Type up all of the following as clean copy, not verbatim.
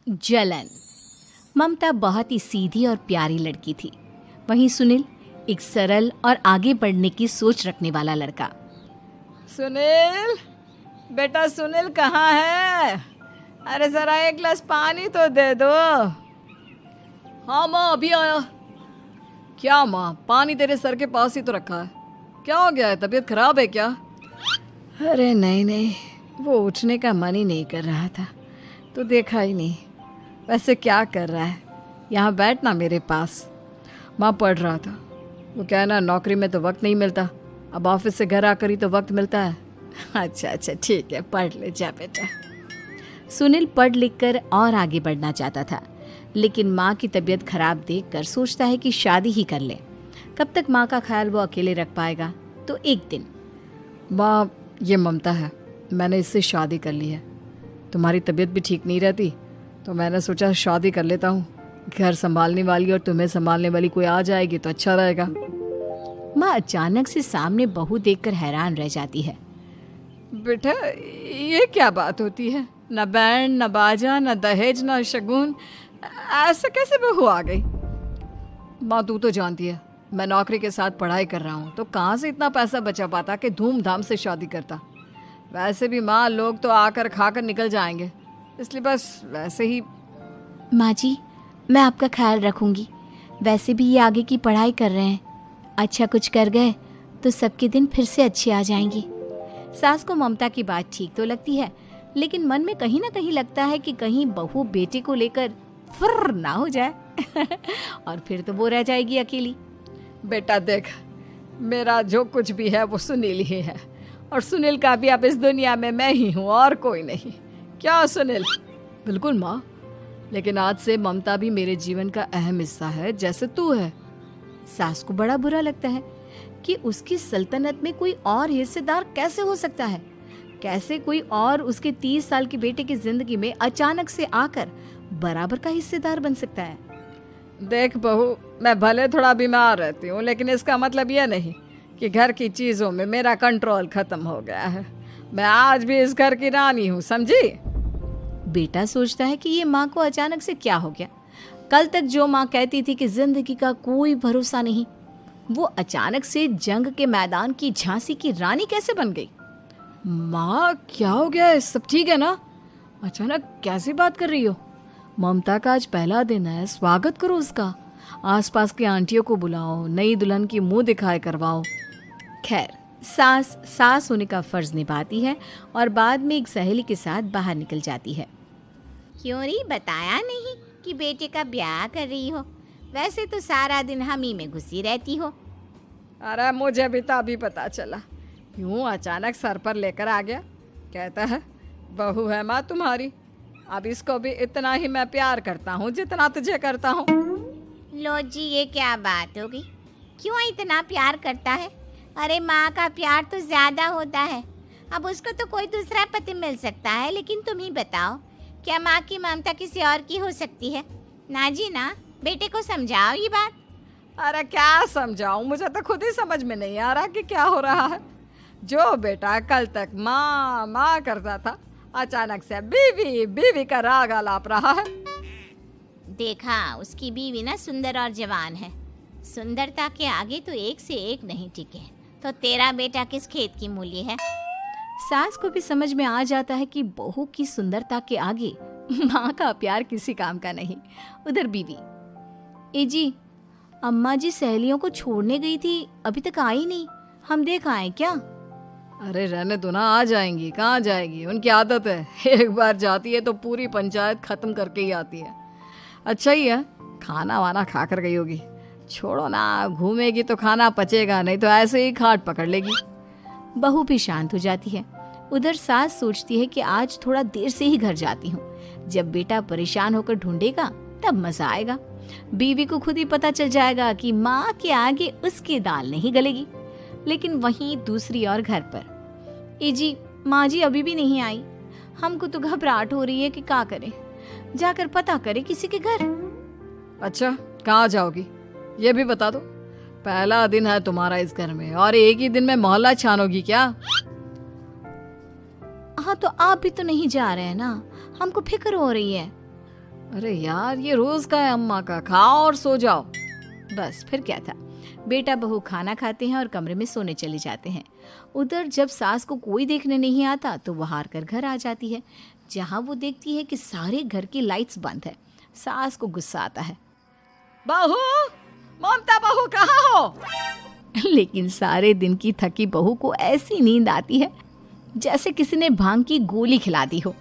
जलन। ममता बहुत ही सीधी और प्यारी लड़की थी। वहीं सुनील एक सरल और आगे बढ़ने की सोच रखने वाला लड़का। सुनील, बेटा सुनील कहाँ है? अरे जरा एक गिलास पानी तो दे दो। हाँ माँ, अभी आया। क्या माँ, पानी तेरे सर के पास ही तो रखा है। क्या हो गया है, तबीयत खराब है क्या? अरे नहीं नहीं, वो उठने का मन ही नहीं कर रहा था, तो देखा ही नहीं। वैसे क्या कर रहा है? यहाँ बैठ ना मेरे पास। माँ पढ़ रहा था। वो क्या है ना, नौकरी में तो वक्त नहीं मिलता, अब ऑफिस से घर आकर ही तो वक्त मिलता है। अच्छा अच्छा ठीक है, पढ़ ले जा बेटा। सुनील पढ़ लिख कर और आगे बढ़ना चाहता था, लेकिन माँ की तबीयत खराब देखकर सोचता है कि शादी ही कर ले। कब तक माँ का ख्याल वो अकेले रख पाएगा? तो एक दिन, माँ ये ममता है, मैंने इससे शादी कर ली है। तुम्हारी तबीयत भी ठीक नहीं रहती, तो मैंने सोचा शादी कर लेता हूँ। घर संभालने वाली और तुम्हें संभालने वाली कोई आ जाएगी तो अच्छा रहेगा। माँ अचानक से सामने बहू देखकर हैरान रह जाती है। बेटा ये क्या बात होती है? न बैंड, न बाजा, न दहेज, न शगुन, ऐसा कैसे बहू आ गई? माँ तू तो जानती है, मैं नौकरी के साथ पढ़ाई कर रहा हूँ, तो कहाँ से इतना पैसा बचा पाता कि धूमधाम से शादी करता। वैसे भी माँ, लोग तो आकर खाकर निकल जाएंगे, इसलिए बस वैसे ही। माँ जी, मैं आपका ख्याल रखूंगी। वैसे भी ये आगे की पढ़ाई कर रहे हैं, अच्छा कुछ कर गए तो सबके दिन फिर से अच्छे आ जाएंगे। सास को ममता की बात ठीक तो लगती है, लेकिन मन में कहीं ना कहीं लगता है कि कहीं बहू बेटे को लेकर फुर्र ना हो जाए और फिर तो वो रह जाएगी अकेली। बेटा देख, मेरा जो कुछ भी है वो सुनील ही है, और सुनील का भी अब इस दुनिया में मैं ही हूँ और कोई नहीं। क्या सुनील? बिल्कुल माँ, लेकिन आज से ममता भी मेरे जीवन का अहम हिस्सा है, जैसे तू है। सास को बड़ा बुरा लगता है कि उसकी सल्तनत में कोई और हिस्सेदार कैसे हो सकता है। कैसे कोई और उसके 30 साल के बेटे की जिंदगी में अचानक से आकर बराबर का हिस्सेदार बन सकता है। देख बहू, मैं भले थोड़ा बीमार रहती हूँ, लेकिन इसका मतलब यह नहीं कि घर की चीज़ों में मेरा कंट्रोल खत्म हो गया है। मैं आज भी इस घर की रानी हूँ, समझी? बेटा सोचता है कि ये माँ को अचानक से क्या हो गया। कल तक जो माँ कहती थी कि जिंदगी का कोई भरोसा नहीं, वो अचानक से जंग के मैदान की झांसी की रानी कैसे बन गई? माँ क्या हो गया है? सब ठीक है ना? अचानक कैसी बात कर रही हो? ममता का आज पहला दिन है, स्वागत करो उसका। आसपास की आंटियों को बुलाओ, नई दुल्हन की मुंह दिखाए करवाओ। खैर, सास होने का फर्ज निभाती है और बाद में एक सहेली के साथ बाहर निकल जाती है। क्यों री बताया नहीं कि बेटे का ब्याह कर रही हो? वैसे तो सारा दिन हम ही में घुसी रहती हो। अरे मुझे भी तो अभी पता चला, यूं अचानक सर पर लेकर आ गया। कहता है बहू है माँ तुम्हारी, अब इसको भी इतना ही मैं प्यार करता हूँ जितना तुझे करता हूँ। लो जी, ये क्या बात होगी? क्यों इतना प्यार करता है? अरे माँ का प्यार तो ज्यादा होता है। अब उसको तो कोई दूसरा पति मिल सकता है, लेकिन तुम ही बताओ, क्या माँ की ममता किसी और की हो सकती है? ना जी ना, बेटे को समझाओ ये बात। अरे क्या समझाऊं, मुझे तो खुद ही समझ में नहीं आ रहा कि क्या हो रहा है। जो बेटा कल तक माँ माँ करता था, अचानक से बीवी बीवी का राग आलाप रहा है। देखा, उसकी बीवी ना सुंदर और जवान है। सुंदरता के आगे तो एक से एक नहीं टिके, तो तेरा बेटा किस खेत की मूली है? सास को भी समझ में आ जाता है कि बहू की सुंदरता के आगे माँ का प्यार किसी काम का नहीं। उधर बीवी, ए जी, अम्मा जी सहेलियों को छोड़ने गई थी, अभी तक आई नहीं, हम देख आए क्या? अरे रहने दो ना, आ जाएंगी। कहाँ जाएगी, उनकी आदत है, एक बार जाती है तो पूरी पंचायत खत्म करके ही आती है। अच्छा ही है, खाना वाना खा कर गई होगी। छोड़ो ना, घूमेगी तो खाना पचेगा, नहीं तो ऐसे ही खाट पकड़ लेगी। बहू भी शांत हो जाती है। उधर सास सोचती है कि आज थोड़ा देर से ही घर जाती हूँ, जब बेटा परेशान होकर ढूंढेगा तब मजा आएगा। बीवी को खुद ही पता चल जाएगा कि माँ के आगे उसकी दाल नहीं गलेगी। लेकिन वहीं दूसरी ओर घर पर, ए जी, माँ जी अभी भी नहीं आई, हमको तो घबराहट हो रही है कि क्या करें, जाकर पता करें किसी के घर। अच्छा, कहाँ जाओगी ये भी बता दो। पहला दिन है तुम्हारा इस घर में और एक ही दिन में मोहल्ला छानोगी क्या? हाँ, तो आप भी तो नहीं जा रहे हैं ना, हमको फिक्र हो रही है। अरे यार, ये रोज का है अम्मा का, खाओ और सो जाओ। बस फिर क्या था, बेटा बहू खाना खाते हैं और कमरे में सोने चले जाते हैं। उधर जब सास को कोई देखने नहीं आता तो वो हार कर घर आ जाती है, जहाँ वो देखती है कि सारे घर की लाइट्स बंद है। सास को गुस्सा आता है, बहू, ममता बहू कहाँ हो? लेकिन सारे दिन की थकी बहू को ऐसी नींद आती है जैसे किसी ने भांग की गोली खिला दी हो।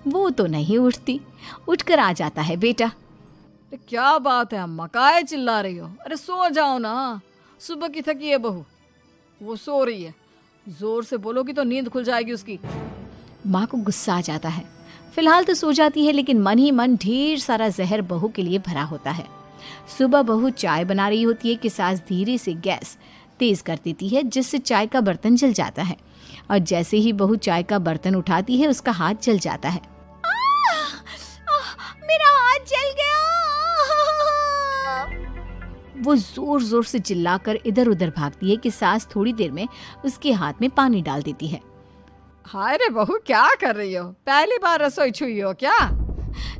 वो तो नहीं उठती। उठकर आ जाता है बेटा। अरे क्या बात है अम्मा, काहे चिल्ला रही हो? अरे सो जाओ ना, सुबह की थकी है बहू, वो सो रही है। जोर से बोलोगी तो नींद खुल जाएगी उसकी। माँ को गुस्सा आ जाता है। फिलहाल तो सो जाती है, लेकिन मन ही मन ढेर सारा जहर बहू के लिए भरा होता है। सुबह बहू चाय बना रही होती है कि सास धीरे से गैस तेज कर देती है, जिससे चाय का बर्तन जल जाता है। और जैसे ही बहू चाय का बर्तन उठाती है, उसका हाथ जल जाता है। मेरा हाथ जल गया। वो जोर जोर से चिल्लाकर इधर उधर भागती है कि सास थोड़ी देर में उसके हाथ में पानी डाल देती है। हाय रे बहू, क्या कर रही हो? पहली बार रसोई छुई हो क्या?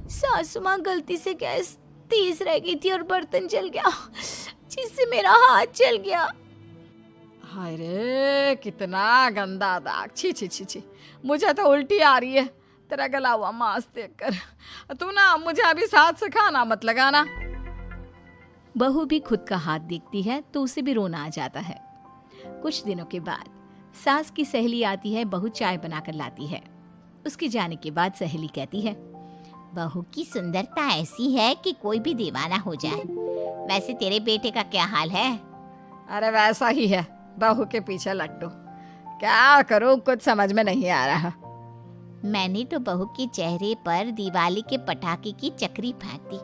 सासू माँ गलती से गैस तेज रह गई थी और बर्तन जल गया, जिससे मेरा हाथ जल गया। हाय रे, कितना गंदा दाग। छी छी छी छी, मुझे तो उल्टी आ रही है तेरा गला हुआ मांस देखकर। तू ना मुझे अभी साथ से खाना मत लगाना। बहू भी खुद का हाथ देखती है तो उसे भी रोना आ जाता है। कुछ दिनों के बाद सास की सहेली आती है, बहू चाय बनाकर लाती है। उसके जाने के बाद सहेली कहती है, बहू की सुंदरता ऐसी है कि कोई भी दीवाना हो जाए। वैसे तेरे बेटे का क्या हाल है? अरे वैसा ही है, बहू के पीछे लट्टू। क्या करूं, कुछ समझ में नहीं आ रहा। मैंने तो बहू के चेहरे पर दिवाली के पटाखे की चक्री फेंक दी,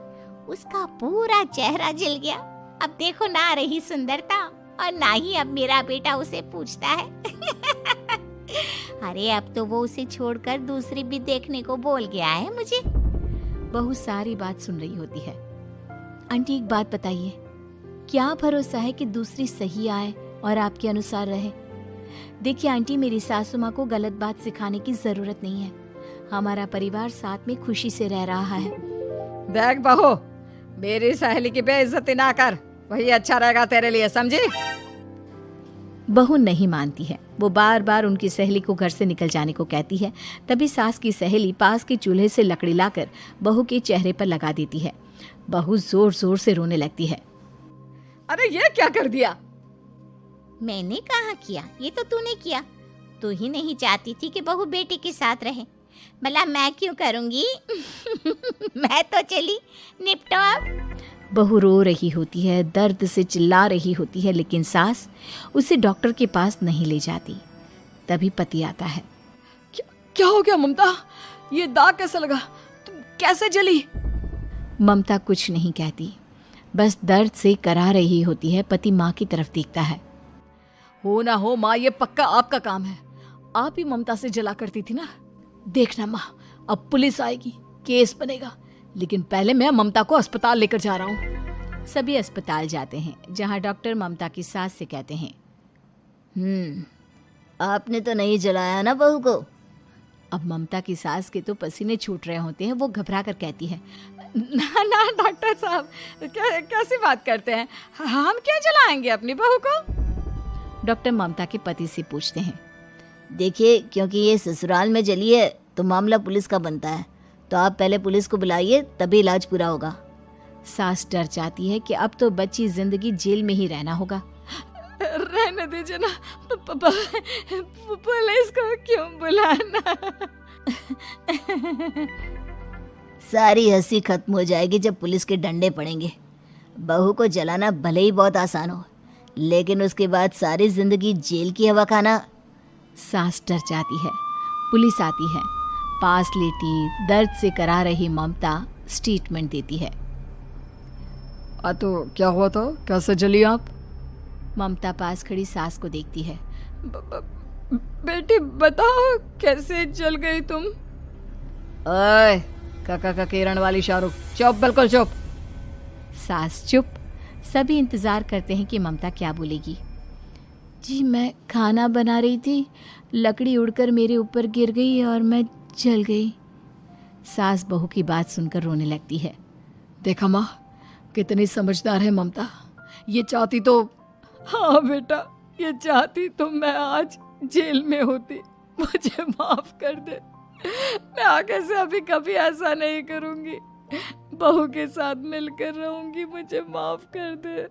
उसका पूरा चेहरा जल गया। अब देखो ना रही सुंदरता, और ना ही अब मेरा बेटा उसे पूछता है। अरे अब तो वो उसे छोड़कर दूसरी भी देखने को बोल गया है मुझे। बहू सारी बात सुन रही होती है। आंटी एक बात बताइए, क्या भरोसा है कि दूसरी सही आए और आपके अनुसार रहे? देखिए आंटी, मेरी सासू माँ को गलत बात सिखाने की जरूरत नहीं है। हमारा परिवार साथ में खुशी से रह रहा है। देख बहू, मेरी सहेली की बेइज्जती ना कर, वही अच्छा रहेगा तेरे लिए, समझी? बहू नहीं मानती है। वो बार बार उनकी सहेली को घर से निकल जाने को कहती है। तभी सास की सहेली पास के चूल्हे से लकड़ी लाकर बहू के चेहरे पर लगा देती है। बहू जोर जोर से रोने लगती है। अरे ये क्या कर दिया? मैंने कहा किया, ये तो तूने किया। तू ही नहीं चाहती थी कि बहू बेटे के साथ रहे, भला मैं क्यों करूंगी? मैं तो चली, निपटो अब। बहू रो रही होती है, दर्द से चिल्ला रही होती है, लेकिन सास उसे डॉक्टर के पास नहीं ले जाती। तभी पति आता है। क्या हो गया ममता? ये दाग कैसे लगा? तुम कैसे जली? ममता कुछ नहीं कहती, बस दर्द से करा रही होती है। पति माँ की तरफ देखता है। हो ना हो माँ, ये पक्का आपका काम है। आप ही ममता से जला करती थी ना। देखना माँ, अब पुलिस आएगी, केस बनेगा, लेकिन पहले मैं ममता को अस्पताल लेकर जा रहा हूँ। सभी अस्पताल जाते हैं, जहाँ डॉक्टर ममता की सास से कहते हैं, आपने तो नहीं जलाया ना बहू को? अब ममता की सास के तो पसीने छूट रहे होते हैं। वो घबरा कर कहती है, ना ना डॉक्टर साहब, कैसी बात करते हैं? हम क्यों जलाएंगे अपनी बहू को? डॉक्टर ममता के पति से पूछते हैं। देखिए, क्योंकि ये ससुराल में जली है तो मामला पुलिस का बनता है, तो आप पहले पुलिस को बुलाइए, तभी इलाज पूरा होगा। सास डर जाती है कि अब तो बच्ची जिंदगी जेल में ही रहना होगा। रहने दीजिए ना, पुलिस को क्यों बुलाना? सारी हंसी खत्म हो जाएगी जब पुलिस के डंडे पड़ेंगे। बहू को जलाना भले ही बहुत आसान हो, लेकिन उसके बाद सारी जिंदगी जेल की हवा खाना। सास डर जाती है। पुलिस आती है। पास लेटी दर्द से करा रही ममता स्टेटमेंट देती है। तो क्या हुआ था? कैसे जली आप? ममता पास खड़ी सास को देखती है। बेटी बताओ, कैसे जल गई तुम? ओए, काका का किरण वाली शाहरुख, चुप, बिल्कुल चुप। सास चुप। सभी इंतजार करते हैं कि ममता क्या बोलेगी। जी मैं खाना बना रही थी, लकड़ी उड़कर मेरे ऊपर गिर गई और मैं जल गई। सास बहू की बात सुनकर रोने लगती है। देखा माँ, कितनी समझदार है ममता। ये चाहती तो, हाँ बेटा, ये चाहती तो मैं आज जेल में होती। मुझे माफ कर दे, मैं आगे से अभी कभी ऐसा नहीं करूंगी। बहू के साथ मिलकर रहूंगी, मुझे माफ कर दे।